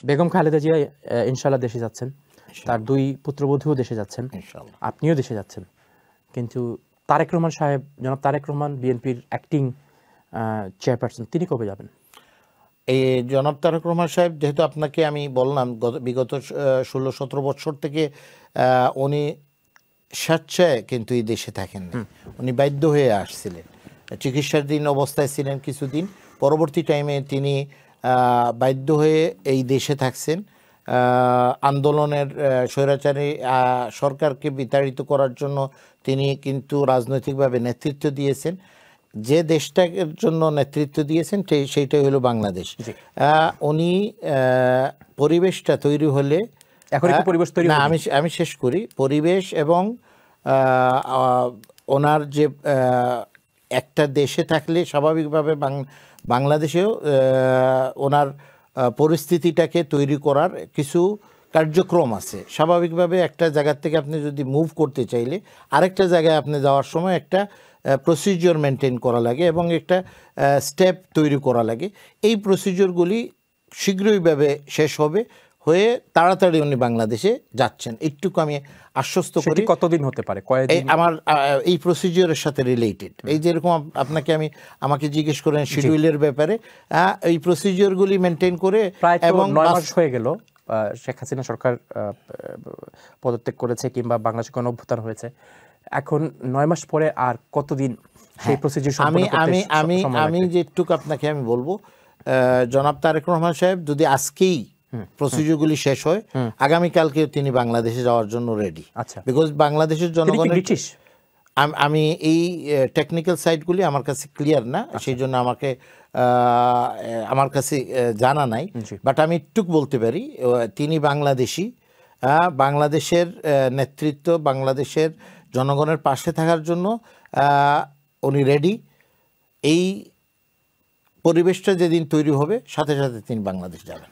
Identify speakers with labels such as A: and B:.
A: বেগম খালেদা জিয়া ইনশাআল্লাহ দেশে যাচ্ছেন, তার 2 পুত্রবধূও দেশে যাচ্ছেন,
B: ইনশাআল্লাহ
A: আপনিও দেশে যাচ্ছেন, কিন্তু তারেক রহমান সাহেব, জনাব তারেক রহমান বিএনপির অ্যাক্টিং চেয়ারপারসন, তিনি কবে যাবেন?
B: এই জনাব তারেক রহমান সাহেব, যেহেতু আপনাকে আমি বললাম বিগত 16-17 বছর থেকে উনি স্বেচ্ছায় কিন্তু এই দেশে থাকেননি, উনি বাধ্য হয়ে আসছিলেন, চিকিৎসাধীন অবস্থায় ছিলেন কিছুদিন, পরবর্তী টাইমে তিনি বাধ্য হয়ে এই দেশে থাকছেন। আন্দোলনের স্বৈরাচারী সরকারকে বিতাড়িত করার জন্য তিনি কিন্তু রাজনৈতিকভাবে নেতৃত্ব দিয়েছেন। যে দেশটার জন্য নেতৃত্ব দিয়েছেন সেইটাই হলো বাংলাদেশ। উনি পরিবেশটা তৈরি হলে,
A: এখন কি পরিবেশ তৈরি?
B: না, আমি শেষ করি। পরিবেশ এবং ওনার যে একটা দেশে থাকলে স্বাভাবিকভাবে বাংলাদেশেও ওনার পরিস্থিতিটাকে তৈরি করার কিছু কার্যক্রম আছে। স্বাভাবিকভাবে একটা জায়গা থেকে আপনি যদি মুভ করতে চাইলে আরেকটা জায়গায় আপনি যাওয়ার সময় একটা প্রসিজিওর মেনটেন করা লাগে এবং একটা স্টেপ তৈরি করা লাগে। এই প্রসিজিওরগুলি শীঘ্রইভাবে শেষ হবে, হয়ে তাড়াতাড়ি উনি বাংলাদেশে যাচ্ছেন, একটুকু আমি আশ্বস্ত করি।
A: কতদিন হতে পারে? কয়েকদিন?
B: আমার এই প্রসিজিওরের সাথে রিলেটেড, এই যেরকম আমাকে জিজ্ঞেস করেন শিডিউলের ব্যাপারে, এই প্রসিজিওরগুলি মেনটেন করে,
A: এবং 9 মাস হয়ে গেল শেখ হাসিনা সরকার পদত্যাগ করেছে কিংবা বাংলাদেশে কোনো অভ্যুত্থান হয়েছে, এখন 9 মাস পরে আর কতদিন সেই প্রসিজিওর সম্পন্ন করতে?
B: আমি যেটুকু আপনাকে আমি বলবো, জনাব তারেক রহমান সাহেব যদি আজকেই প্রসিডিওরগুলি শেষ হয়, আগামীকালকে তিনি বাংলাদেশে যাওয়ার জন্য রেডি।
A: আচ্ছা,
B: বিকজ বাংলাদেশের জনগণের,
A: ব্রিটিশ,
B: আমি এই টেকনিক্যাল সাইডগুলি আমার কাছে ক্লিয়ার না, সেই জন্য আমার কাছে জানা নাই, বাট আমি একটু বলতে পারি তিনি বাংলাদেশি, বাংলাদেশের নেতৃত্ব, বাংলাদেশের জনগণের পাশে থাকার জন্য উনি রেডি। এই পরিবেশটা যেদিন তৈরি হবে সাথে সাথে তিনি বাংলাদেশ যাবেন।